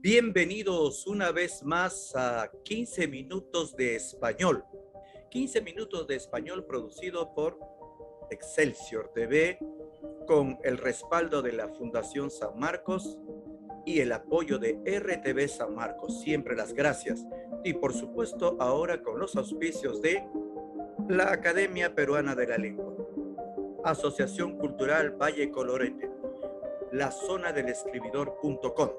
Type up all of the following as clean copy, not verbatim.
Bienvenidos una vez más a 15 minutos de español. 15 minutos de español producido por Excelsior TV con el respaldo de la Fundación San Marcos y el apoyo de RTV San Marcos. Siempre las gracias. Y por supuesto ahora con los auspicios de la Academia Peruana de la Lengua, Asociación Cultural Valle Colorete, la zona del escribidor.com.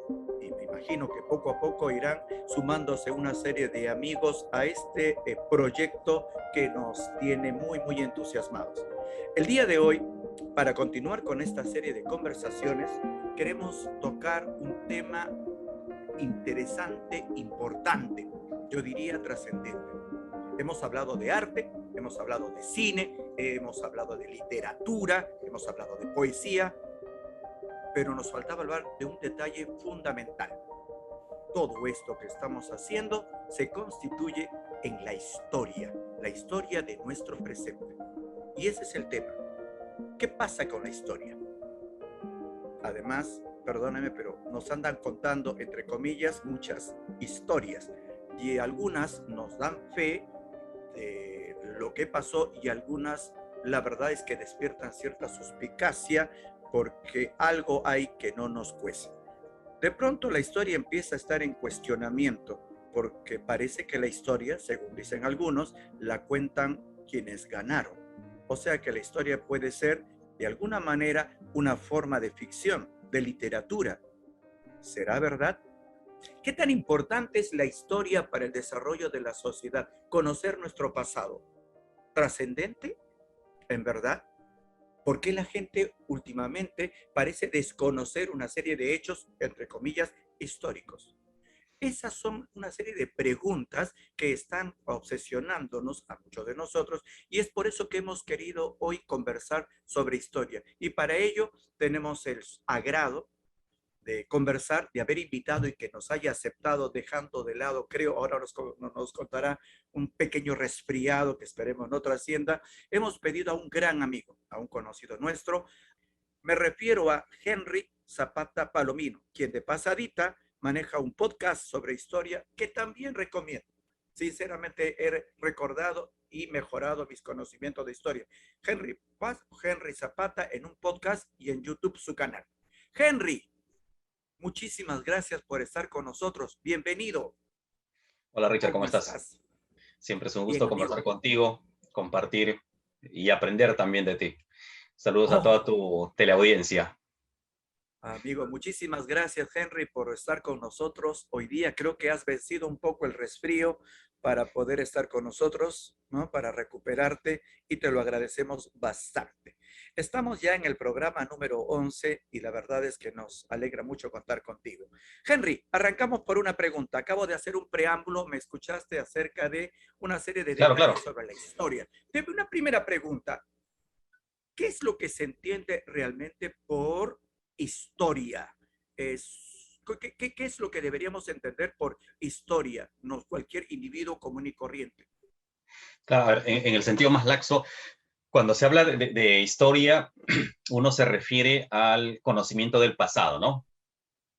Y me imagino que poco a poco irán sumándose una serie de amigos a este proyecto que nos tiene muy entusiasmados. El día de hoy, para continuar con esta serie de conversaciones, queremos tocar un tema interesante, importante, yo diría trascendente. Hemos hablado de arte, hemos hablado de cine, hemos hablado de literatura, hemos hablado de poesía, pero nos faltaba hablar de un detalle fundamental. Todo esto que estamos haciendo se constituye en la historia de nuestro presente. Y ese es el tema. ¿Qué pasa con la historia? Además, perdónenme, pero nos andan contando, entre comillas, muchas historias. Y algunas nos dan fe de lo que pasó y algunas, la verdad es que despiertan cierta suspicacia porque algo hay que no nos cuece. De pronto la historia empieza a estar en cuestionamiento porque parece que la historia, según dicen algunos, la cuentan quienes ganaron. O sea que la historia puede ser de alguna manera una forma de ficción, de literatura. ¿Será verdad? ¿Qué tan importante es la historia para el desarrollo de la sociedad? Conocer nuestro pasado. ¿Trascendente? ¿En verdad? ¿Por qué la gente últimamente parece desconocer una serie de hechos, entre comillas, históricos? Esas son una serie de preguntas que están obsesionándonos a muchos de nosotros y es por eso que hemos querido hoy conversar sobre historia. Y para ello tenemos el agrado de conversar, de haber invitado y que nos haya aceptado dejando de lado, creo, ahora nos contará un pequeño resfriado que esperemos no trascienda. Hemos pedido a un gran amigo, a un conocido nuestro, me refiero a Henry Zapata Palomino, quien de pasadita maneja un podcast sobre historia que también recomiendo. Sinceramente he recordado y mejorado mis conocimientos de historia. Henry Zapata en un podcast y en YouTube su canal. Henry, muchísimas gracias por estar con nosotros. Bienvenido. Hola Richard, ¿cómo ¿Cómo estás? estás? Siempre es un Bien, gusto conversar amigo. contigo, compartir y aprender también de ti. Saludos a toda Oh, tu teleaudiencia. amigo, muchísimas gracias, Henry, por estar con nosotros hoy día. Creo que has vencido un poco el resfrío para poder estar con nosotros, ¿no? Para recuperarte y te lo agradecemos bastante. Estamos ya en el programa número 11 y la verdad es que nos alegra mucho contar contigo. Henry, arrancamos por una pregunta. Acabo de hacer un preámbulo, me escuchaste acerca de una serie de Claro, claro. detalles sobre la historia. Tengo una primera pregunta. ¿Qué es lo que se entiende realmente por historia? ¿Qué es lo que deberíamos entender por historia? No cualquier individuo común y corriente. Claro, a ver, en el sentido más laxo, cuando se habla de historia, uno se refiere al conocimiento del pasado, ¿no?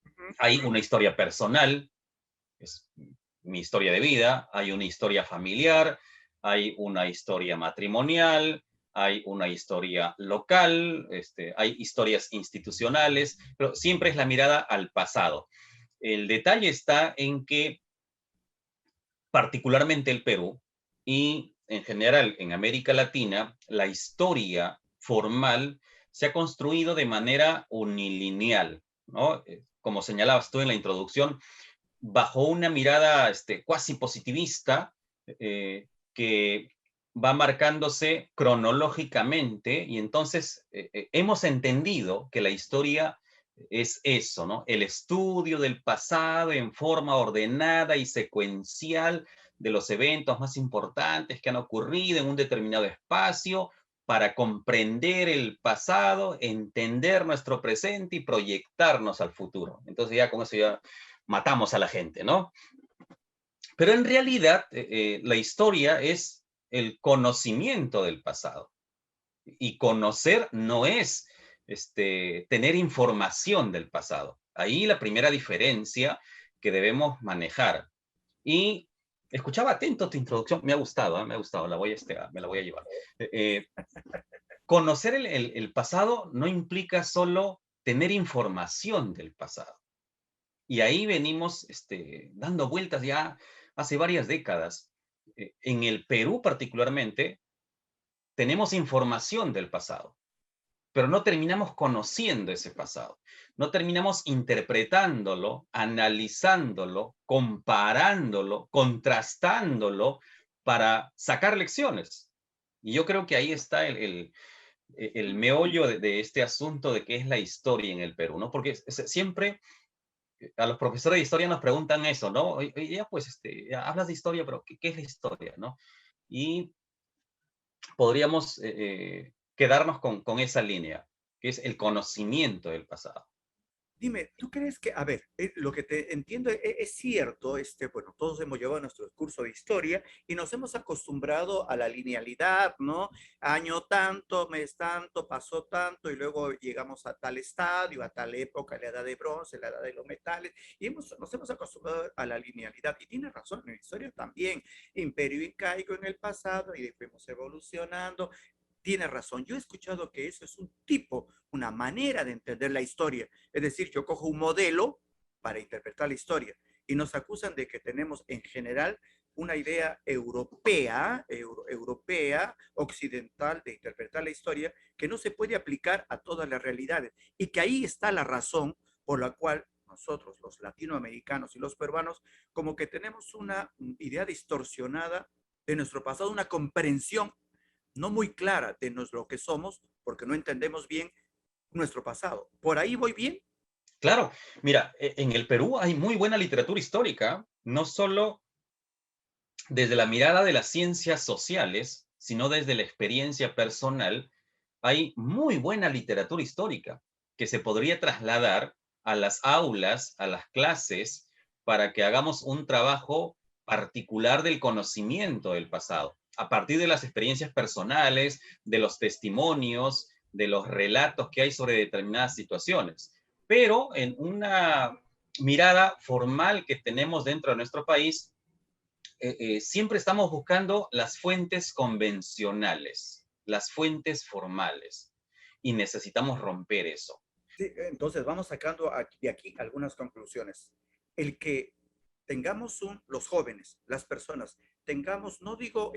Uh -huh, uh Hay -huh. una historia personal, es mi historia de vida, hay una historia familiar, hay una historia matrimonial, hay una historia local, hay historias institucionales, pero siempre es la mirada al pasado. El detalle está en que particularmente el Perú y en general en América Latina, la historia formal se ha construido de manera unilineal, ¿no? Como señalabas tú en la introducción, bajo una mirada cuasi positivista que va marcándose cronológicamente y entonces hemos entendido que la historia es eso, ¿no? El estudio del pasado en forma ordenada y secuencial de los eventos más importantes que han ocurrido en un determinado espacio para comprender el pasado, entender nuestro presente y proyectarnos al futuro. Entonces ya con eso ya matamos a la gente, ¿no? Pero en realidad la historia es el conocimiento del pasado. Y conocer no es tener información del pasado. Ahí la primera diferencia que debemos manejar. Y escuchaba atento tu introducción, me ha gustado, me ha gustado, me la voy a llevar. Conocer el pasado no implica solo tener información del pasado. Y ahí venimos dando vueltas ya hace varias décadas. En el Perú particularmente, tenemos información del pasado, pero no terminamos conociendo ese pasado. No terminamos interpretándolo, analizándolo, comparándolo, contrastándolo para sacar lecciones. Y yo creo que ahí está el meollo de este asunto de qué es la historia en el Perú, ¿no? Porque siempre a los profesores de historia nos preguntan eso, ¿no? Oye, ya pues, ya hablas de historia, pero ¿qué es la historia, no? Y podríamos quedarnos con esa línea, que es el conocimiento del pasado. Dime, ¿tú crees que, a ver, lo que te entiendo es cierto, bueno, todos hemos llevado nuestro curso de historia y nos hemos acostumbrado a la linealidad, ¿no? Año tanto, mes tanto, pasó tanto y luego llegamos a tal estadio, a tal época, la edad de bronce, la edad de los metales, y nos hemos acostumbrado a la linealidad. Y tienes razón, en la historia también, imperio incaico en el pasado y después fuimos evolucionando. Tiene razón. Yo he escuchado que eso es un tipo, una manera de entender la historia. Es decir, yo cojo un modelo para interpretar la historia y nos acusan de que tenemos en general una idea europea, occidental de interpretar la historia que no se puede aplicar a todas las realidades y que ahí está la razón por la cual nosotros, los latinoamericanos y los peruanos, como que tenemos una idea distorsionada de nuestro pasado, una comprensión no muy clara de lo que somos porque no entendemos bien nuestro pasado. ¿Por ahí voy bien? Claro, mira, en el Perú hay muy buena literatura histórica, no solo desde la mirada de las ciencias sociales, sino desde la experiencia personal. Hay muy buena literatura histórica que se podría trasladar a las aulas, a las clases, para que hagamos un trabajo particular del conocimiento del pasado, a partir de las experiencias personales, de los testimonios, de los relatos que hay sobre determinadas situaciones. Pero en una mirada formal que tenemos dentro de nuestro país, siempre estamos buscando las fuentes convencionales, las fuentes formales, y necesitamos romper eso. Sí, entonces vamos sacando de aquí algunas conclusiones. El que tengamos los jóvenes, las personas, tengamos, no digo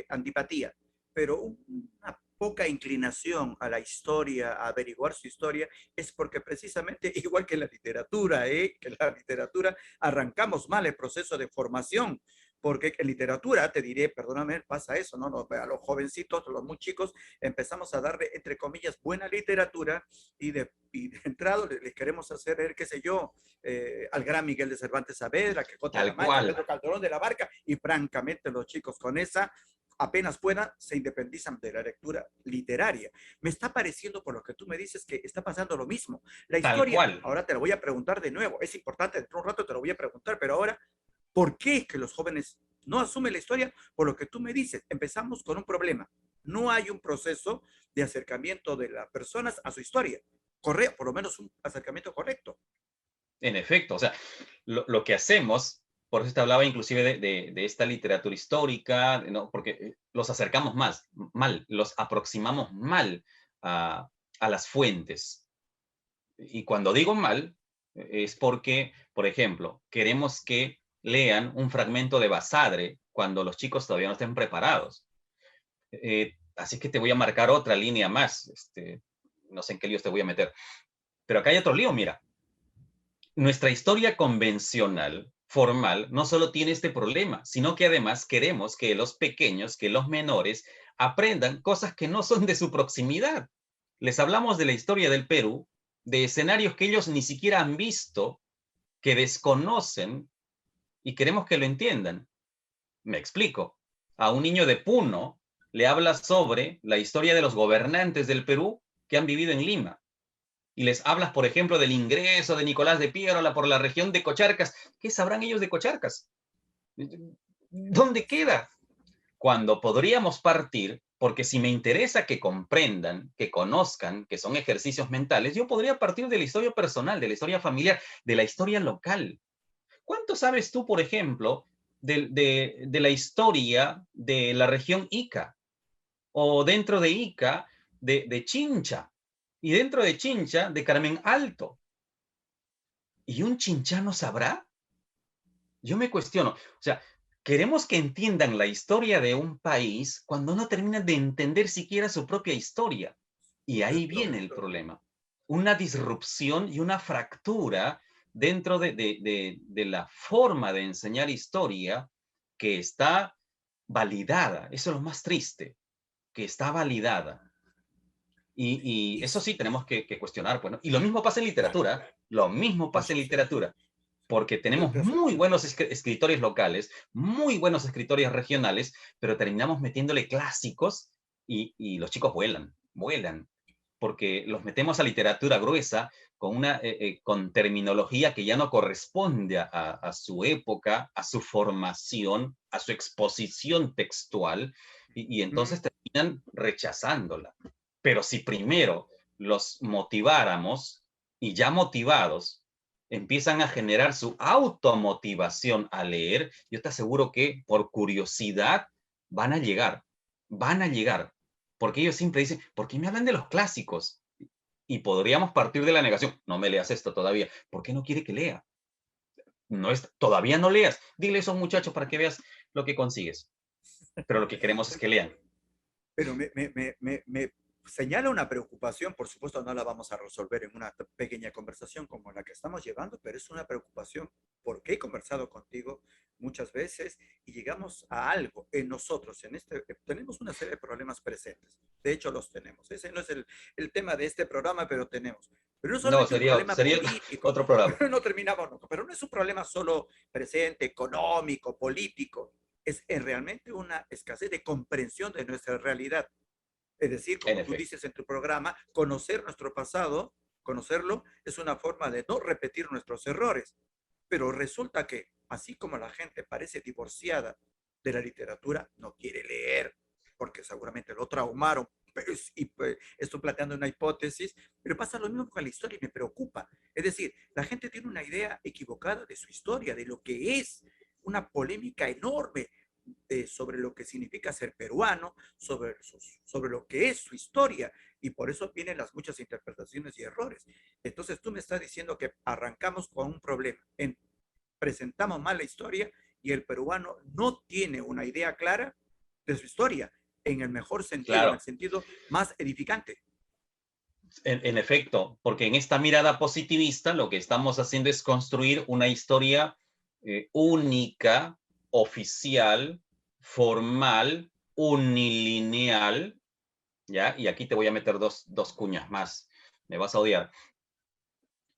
antipatía, pero una poca inclinación a la historia, a averiguar su historia, es porque precisamente, igual que la literatura, arrancamos mal el proceso de formación. Porque en literatura, te diré, perdóname, pasa eso, ¿no? A los jovencitos, a los muy chicos, empezamos a darle, entre comillas, buena literatura y de entrado les queremos hacer ver, qué sé yo, al gran Miguel de Cervantes Saavedra, Quijote de la Tal Mancha, cual, Pedro Calderón de la Barca, y francamente los chicos con esa, apenas puedan, se independizan de la lectura literaria. Me está pareciendo, por lo que tú me dices, que está pasando lo mismo. La tal historia, cual. ahora te lo voy a preguntar de nuevo, es importante, dentro de un rato te lo voy a preguntar, pero ahora, ¿por qué es que los jóvenes no asumen la historia? Por lo que tú me dices, empezamos con un problema. No hay un proceso de acercamiento de las personas a su historia. Correcto, por lo menos un acercamiento correcto. En efecto, o sea, lo que hacemos, por eso te hablaba inclusive de esta literatura histórica, ¿no? Porque los acercamos mal, los aproximamos mal a las fuentes. Y cuando digo mal, es porque, por ejemplo, queremos que lean un fragmento de Basadre cuando los chicos todavía no estén preparados. Así que te voy a marcar otra línea más. No sé en qué líos te voy a meter. Pero acá hay otro lío, mira. Nuestra historia convencional, formal, no solo tiene este problema, sino que además queremos que los pequeños, que los menores, aprendan cosas que no son de su proximidad. Les hablamos de la historia del Perú, de escenarios que ellos ni siquiera han visto, que desconocen y queremos que lo entiendan. Me explico. A un niño de Puno le habla sobre la historia de los gobernantes del Perú que han vivido en Lima y les hablas, por ejemplo, del ingreso de Nicolás de Piérola por la región de Cocharcas, ¿qué sabrán ellos de Cocharcas? ¿Dónde queda? Cuando podríamos partir, porque si me interesa que comprendan, que conozcan, que son ejercicios mentales, yo podría partir de la historia personal, de la historia familiar, de la historia local. ¿Cuánto sabes tú, por ejemplo, de la historia de la región Ica? O dentro de Ica, de Chincha. Y dentro de Chincha, de Carmen Alto. ¿Y un chinchano sabrá? Yo me cuestiono. O sea, queremos que entiendan la historia de un país cuando no terminan de entender siquiera su propia historia. Y ahí Correcto. viene el problema. Una disrupción y una fractura dentro de la forma de enseñar historia que está validada. Eso es lo más triste, que está validada. Y Y eso sí tenemos que cuestionar. Bueno, y lo mismo pasa en claro, literatura. Lo mismo por pasa en supuesto. literatura porque tenemos muy buenos escritores locales, muy buenos escritores regionales, pero terminamos metiéndole clásicos y los chicos vuelan, vuelan, porque los metemos a literatura gruesa con terminología que ya no corresponde a su época, a su formación, a su exposición textual, y entonces terminan rechazándola. Pero si primero los motiváramos y ya motivados, empiezan a generar su automotivación a leer, yo te aseguro que por curiosidad van a llegar, porque ellos siempre dicen, ¿por qué me hablan de los clásicos? Y podríamos partir de la negación, no me leas esto todavía, ¿por qué no quiere que lea? No es, todavía no leas, dile eso a un muchacho para que veas lo que consigues, pero lo que queremos es que lean. Pero me señala una preocupación, por supuesto no la vamos a resolver en una pequeña conversación como la que estamos llevando, pero es una preocupación porque he conversado contigo muchas veces y llegamos a algo en nosotros, tenemos una serie de problemas presentes, de hecho los tenemos, ese no es el tema de este programa, pero tenemos, pero no No, solamente un problema sería político, otro programa. no terminamos nunca, pero no es un problema solo presente, económico, político, es realmente una escasez de comprensión de nuestra realidad. Es decir, En como tú efecto. dices en tu programa, conocer nuestro pasado, conocerlo, es una forma de no repetir nuestros errores. Pero resulta que, así como la gente parece divorciada de la literatura, no quiere leer, porque seguramente lo traumaron. Y pues, estoy planteando una hipótesis, pero pasa lo mismo con la historia y me preocupa. Es decir, la gente tiene una idea equivocada de su historia, de lo que es una polémica enorme sobre lo que significa ser peruano, sobre lo que es su historia, y por eso vienen las muchas interpretaciones y errores. Entonces tú me estás diciendo que arrancamos con un problema, presentamos mal la historia y el peruano no tiene una idea clara de su historia, en el mejor sentido, en el Claro, sentido más edificante. en efecto, porque en esta mirada positivista lo que estamos haciendo es construir una historia única, oficial, formal, unilineal, ¿ya? Y aquí te voy a meter dos cuñas más, me vas a odiar.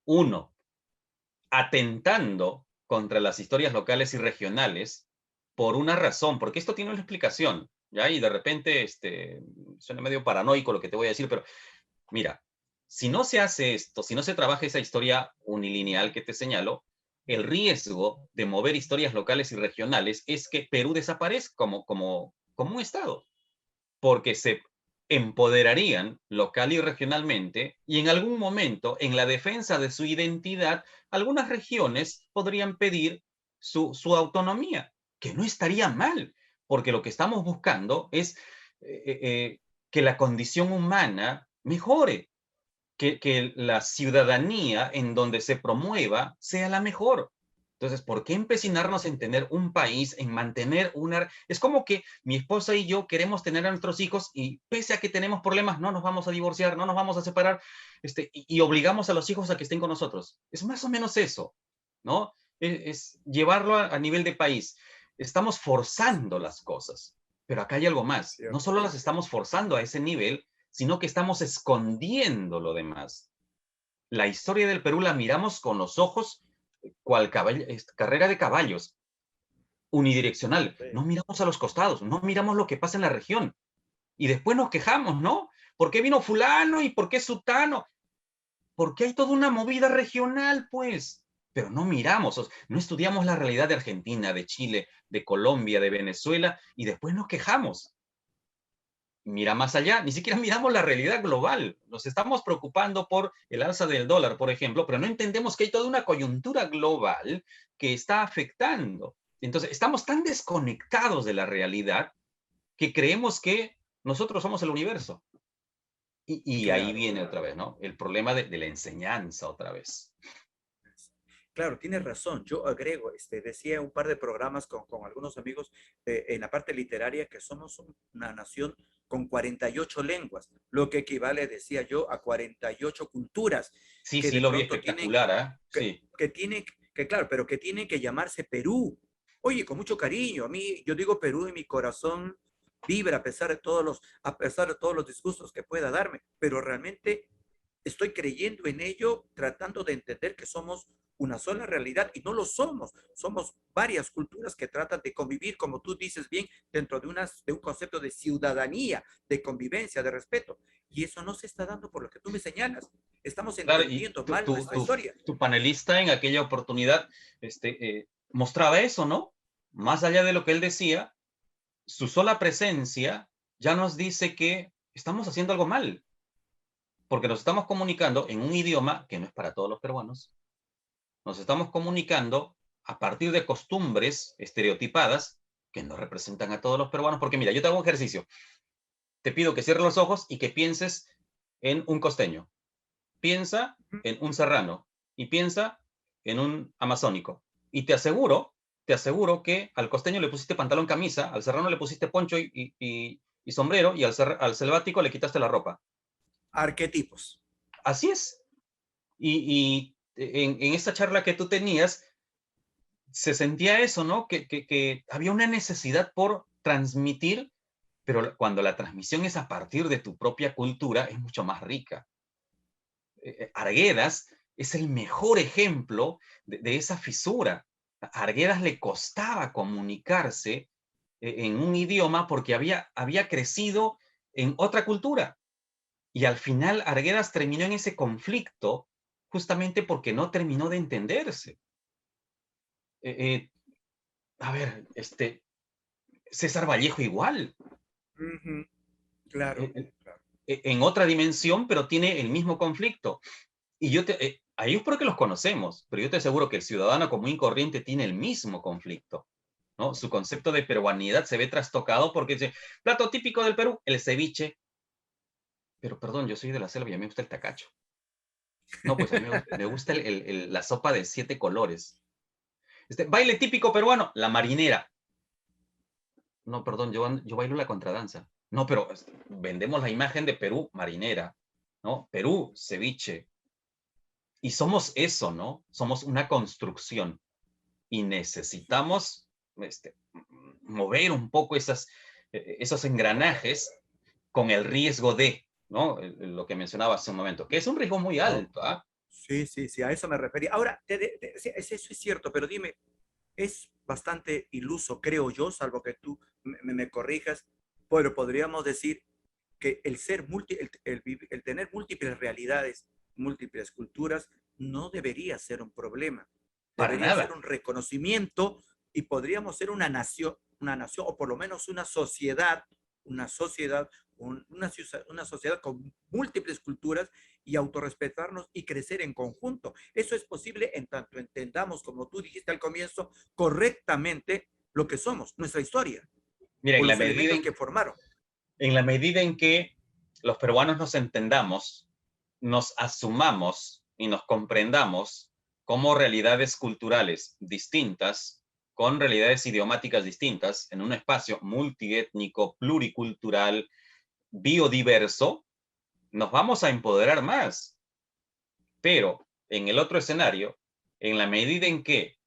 Uno, atentando contra las historias locales y regionales por una razón, porque esto tiene una explicación, ¿ya? Y de repente, suena medio paranoico lo que te voy a decir, pero mira, si no se hace esto, si no se trabaja esa historia unilineal que te señalo, el riesgo de mover historias locales y regionales es que Perú desaparezca como un estado, porque se empoderarían local y regionalmente y en algún momento, en la defensa de su identidad, algunas regiones podrían pedir su autonomía, que no estaría mal, porque lo que estamos buscando es que la condición humana mejore, que la ciudadanía en donde se promueva sea la mejor. Entonces, ¿por qué empecinarnos en tener un país, en mantener una... Es como que mi esposa y yo queremos tener a nuestros hijos y pese a que tenemos problemas, no nos vamos a divorciar, no nos vamos a separar, y obligamos a los hijos a que estén con nosotros. Es más o menos eso, ¿no? Es llevarlo a nivel de país. Estamos forzando las cosas, pero acá hay algo más. No ¿Cierto? solo las estamos forzando a ese nivel, sino que estamos escondiendo lo demás. La historia del Perú la miramos con los ojos cual carrera de caballos, unidireccional. Sí. No miramos a los costados, no miramos lo que pasa en la región. Y después nos quejamos, ¿no? ¿Por qué vino fulano y por qué sutano? Porque hay toda una movida regional, pues. Pero no miramos, no estudiamos la realidad de Argentina, de Chile, de Colombia, de Venezuela, y después nos quejamos. mira más allá, ni siquiera miramos la realidad global. Nos estamos preocupando por el alza del dólar, por ejemplo, pero no entendemos que hay toda una coyuntura global que está afectando. Entonces, estamos tan desconectados de la realidad que creemos que nosotros somos el universo. Y ahí Claro, viene otra vez, ¿no? El problema de la enseñanza otra vez. claro, tienes razón. Yo agrego, decía un par de programas con algunos amigos en la parte literaria que somos una nación con 48 lenguas, lo que equivale, decía yo, a 48 culturas Sí, que sí, de lo vi pronto tienen, espectacular, ¿ah? que, Sí. que tienen, que claro, pero que tienen que llamarse Perú. Oye, con mucho cariño, a mí, yo digo Perú y mi corazón vibra a pesar de todos los disgustos que pueda darme, pero realmente estoy creyendo en ello, tratando de entender que somos una sola realidad y no lo somos. Somos varias culturas que tratan de convivir, como tú dices bien, dentro de un concepto de ciudadanía, de convivencia, de respeto. Y eso no se está dando por lo que tú me señalas. Estamos Claro, y entendiendo mal nuestra historia. tu panelista en aquella oportunidad mostraba eso, ¿no? Más allá de lo que él decía, su sola presencia ya nos dice que estamos haciendo algo mal, porque nos estamos comunicando en un idioma que no es para todos los peruanos. Nos estamos comunicando a partir de costumbres estereotipadas que no representan a todos los peruanos, porque mira, yo te hago un ejercicio. Te pido que cierres los ojos y que pienses en un costeño. Piensa en un serrano y piensa en un amazónico. Y te aseguro que al costeño le pusiste pantalón camisa, al serrano le pusiste poncho y sombrero, y al selvático le quitaste la ropa. Arquetipos. Así es. Y en esta charla que tú tenías, se sentía eso, ¿no? Que había una necesidad por transmitir, pero cuando la transmisión es a partir de tu propia cultura, es mucho más rica. Arguedas es el mejor ejemplo de esa fisura. A Arguedas le costaba comunicarse en un idioma porque había crecido en otra cultura. Y al final Arguedas terminó en ese conflicto justamente porque no terminó de entenderse. Eh, eh, a ver, César Vallejo igual, Ujú, claro, eh, eh, claro. en otra dimensión, pero tiene el mismo conflicto. Y a ellos porque los conocemos, pero yo te aseguro que el ciudadano común y corriente tiene el mismo conflicto, ¿no? Su concepto de peruanidad se ve trastocado porque dice, plato típico del Perú, el ceviche. Pero perdón, yo soy de la selva y a mí me gusta el tacacho. No, pues a mí me gusta la sopa de 7 colores. Baile típico peruano, la marinera. No, perdón, yo bailo la contradanza. No, pero vendemos la imagen de Perú, marinera, ¿no? Perú, ceviche. Y somos eso, ¿no? Somos una construcción. Y necesitamos mover un poco esos engranajes con el riesgo de, ¿no? Lo que mencionaba hace un momento, que es un riesgo muy No, alto, ¿ah? sí, sí, sí, a eso me refería. Ahora, sí, eso es cierto, pero dime, es bastante iluso, creo yo, salvo que tú me corrijas, pero podríamos decir que el ser el tener múltiples realidades, múltiples culturas, no debería ser un problema. Para Debería ser nada. un reconocimiento y podríamos ser una nación o por lo menos una sociedad, una sociedad con múltiples culturas y autorrespetarnos y crecer en conjunto. Eso es posible en tanto entendamos, como tú dijiste al comienzo, correctamente lo que somos, nuestra historia Mira, o los elementos que formaron. en la medida en que los peruanos nos entendamos, nos asumamos y nos comprendamos como realidades culturales distintas, con realidades idiomáticas distintas, en un espacio multiétnico, pluricultural, biodiverso, nos vamos a empoderar más. Pero en el otro escenario, en la medida en que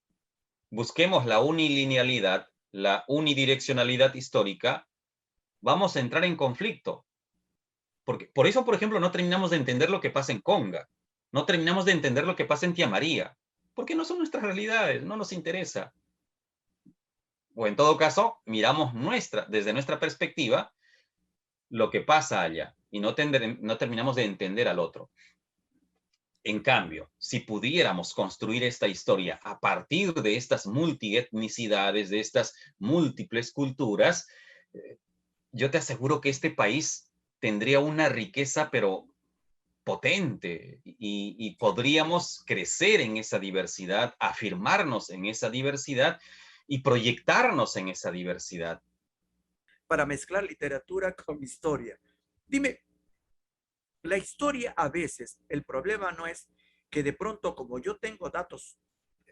busquemos la unilinealidad, la unidireccionalidad histórica, vamos a entrar en conflicto. Porque, por eso, por ejemplo, no terminamos de entender lo que pasa en Conga, no terminamos de entender lo que pasa en Tía María, porque no son nuestras realidades, no nos interesa. O en todo caso, miramos desde nuestra perspectiva lo que pasa allá y no terminamos de entender al otro. En cambio, si pudiéramos construir esta historia a partir de estas multietnicidades, de estas múltiples culturas, yo te aseguro que este país tendría una riqueza, pero potente, y podríamos crecer en esa diversidad, afirmarnos en esa diversidad y proyectarnos en esa diversidad. Para mezclar literatura con historia. Dime, la historia a veces, el problema no es que de pronto, como yo tengo datos,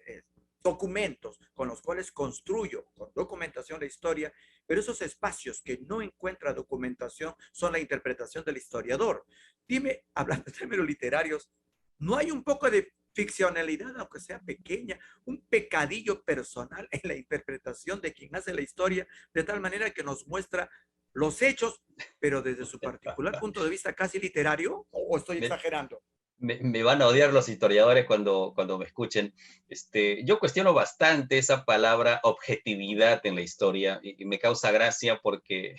eh, documentos con los cuales construyo con documentación la historia, pero esos espacios que no encuentra documentación son la interpretación del historiador. Dime, hablando de términos literarios, ¿no hay un poco de ficcionalidad, aunque sea pequeña, un pecadillo personal en la interpretación de quien hace la historia, de tal manera que nos muestra los hechos, pero desde su particular punto de vista casi literario? ¿O estoy Me, exagerando? me van a odiar los historiadores cuando me escuchen. Yo cuestiono bastante esa palabra objetividad en la historia, y me causa gracia porque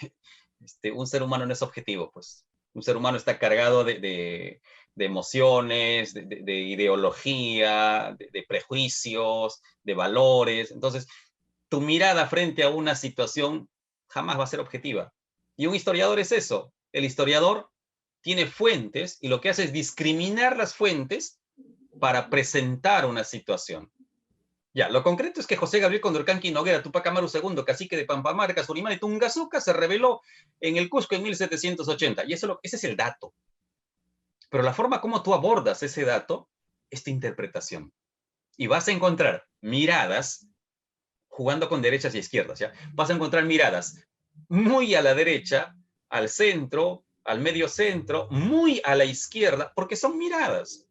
un ser humano no es objetivo, pues. Un ser humano está cargado de emociones, de ideología, de prejuicios, de valores. Entonces, tu mirada frente a una situación jamás va a ser objetiva. Y un historiador es eso. El historiador tiene fuentes y lo que hace es discriminar las fuentes para presentar una situación. Ya, lo concreto es que José Gabriel Condorcanqui Noguera Tupac Amaru II, cacique de Pampamarca, Surimán y Tungazuca, se rebeló en el Cusco en 1780. Y ese es el dato. Pero la forma como tú abordas ese dato es tu interpretación. Y vas a encontrar miradas jugando con derechas y izquierdas, ¿ya? Vas a encontrar miradas muy a la derecha, al centro, al medio centro, muy a la izquierda, porque son miradas.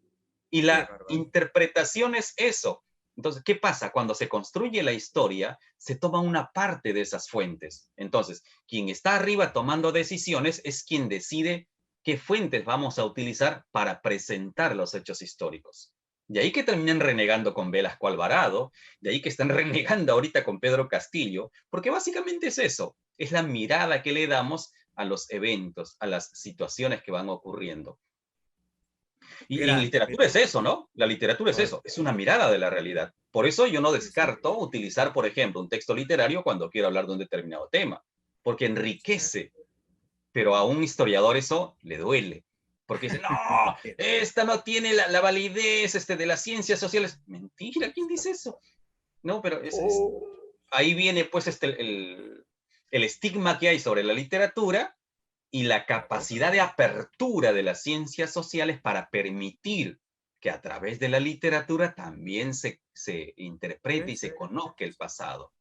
Y Qué la bárbaro. interpretación es eso. Entonces, ¿qué pasa? Cuando se construye la historia, se toma una parte de esas fuentes. Entonces, quien está arriba tomando decisiones es quien decide qué fuentes vamos a utilizar para presentar los hechos históricos. De ahí que terminen renegando con Velasco Alvarado, de ahí que están renegando ahorita con Pedro Castillo, porque básicamente es eso, es la mirada que le damos a los eventos, a las situaciones que van ocurriendo. Y en Grande, literatura es eso, ¿no? La literatura es oh, eso, es una mirada de la realidad. Por eso yo no sí, sí, descarto utilizar, por ejemplo, un texto literario cuando quiero hablar de un determinado tema, porque enriquece, pero a un historiador eso le duele. Porque dice, no, esta no tiene la validez de las ciencias sociales. Mentira, ¿quién dice eso? No, pero oh, ahí viene pues el estigma que hay sobre la literatura y la claro. capacidad de apertura de las ciencias sociales para permitir que a través de la literatura también se interprete Sí, y sí. se conozca el pasado.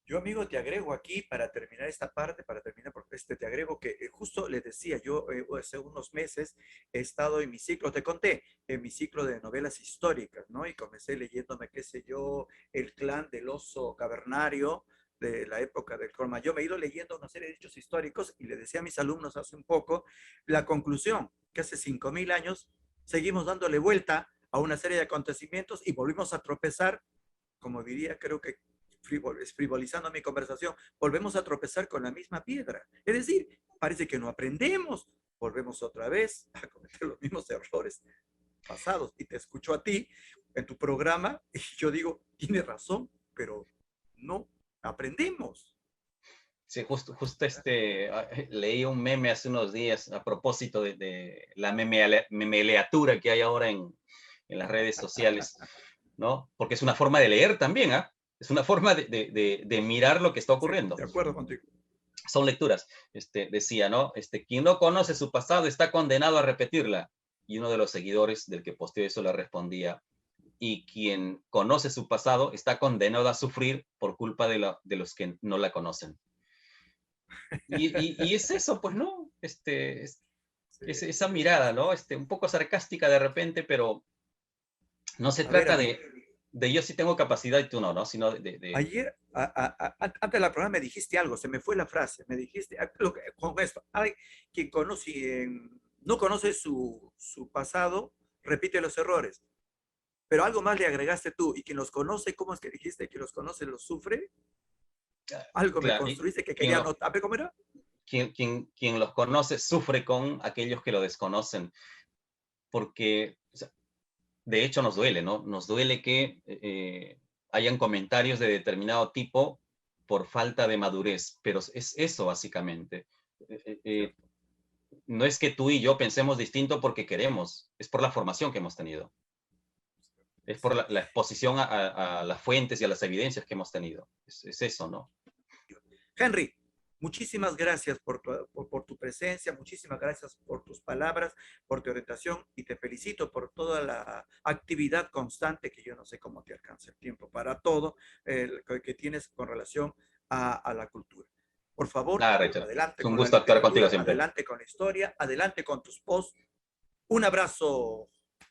Yo, amigo, te agrego aquí para terminar esta parte, para terminar, porque te agrego que justo le decía, yo hace unos meses he estado en mi ciclo, te conté, en mi ciclo de novelas históricas, ¿no? Y comencé leyéndome, qué sé yo, El clan del oso cavernario de la época del Yo me he ido leyendo una serie de hechos históricos y le decía a mis alumnos hace un poco la conclusión, que hace 5.000 años seguimos dándole vuelta a una serie de acontecimientos y volvimos a tropezar, como diría, creo que frivolizando mi conversación, volvemos a tropezar con la misma piedra. Es decir, parece que no aprendemos, volvemos otra vez a cometer los mismos errores pasados. Y te escucho a ti en tu programa y yo digo, tienes razón, pero no aprendemos. Sí, justo leí un meme hace unos días a propósito de la memeleatura que hay ahora en las redes sociales, ¿no? Porque es una forma de leer también, ¿ah? Es una forma de mirar lo que está Sí, ocurriendo. de acuerdo contigo. Son lecturas. Decía, ¿no? Quien no conoce su pasado está condenado a repetirla. Y uno de los seguidores del que posteó eso le respondía, y quien conoce su pasado está condenado a sufrir por culpa de los que no la conocen. Y es eso, pues, ¿no? Sí, Esa sí. mirada, ¿no? Un poco sarcástica de repente, pero no se A ver, trata amigo, de yo sí tengo capacidad y tú no, ¿no? Sino ayer, antes de la programa me dijiste algo, se me fue la frase, me dijiste, con esto, hay quien conoce, no conoce su pasado, repite los errores, pero algo más le agregaste tú, y quien los conoce, ¿cómo es que dijiste? Quien los conoce los sufre, algo me claro, construiste que quien, quería lo, anotar, ¿cómo era? quien los conoce sufre con aquellos que lo desconocen, porque o sea, de hecho nos duele, ¿no? Nos duele que hayan comentarios de determinado tipo por falta de madurez, pero es eso básicamente. No es que tú y yo pensemos distinto porque queremos, es por la formación que hemos tenido. Es por la exposición a las fuentes y a las evidencias que hemos tenido. Es eso, ¿no? Henry, muchísimas gracias por tu presencia, muchísimas gracias por tus palabras, por tu orientación y te felicito por toda la actividad constante que yo no sé cómo te alcanza el tiempo para todo que tienes con relación a la cultura. Por favor, Richard, adelante es un con la gusto actuar contigo literatura, siempre. adelante con la historia, adelante con tus posts. Un abrazo,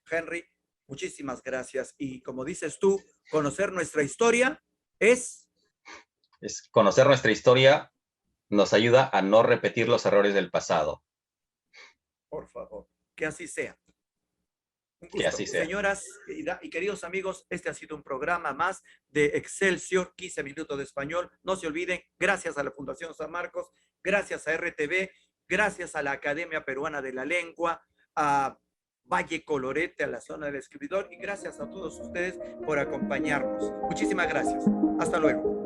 Henry. Muchísimas gracias. Y como dices tú, conocer nuestra historia es Conocer nuestra historia nos ayuda a no repetir los errores del pasado. por favor, que así sea. Un Que gusto. así sea. Señoras y queridos amigos, este ha sido un programa más de Excelsior, 15 minutos de español. No se olviden, gracias a la Fundación San Marcos, gracias a RTV, gracias a la Academia Peruana de la Lengua, a Valle Colorete, a la zona del escribidor, y gracias a todos ustedes por acompañarnos. Muchísimas gracias. Hasta luego.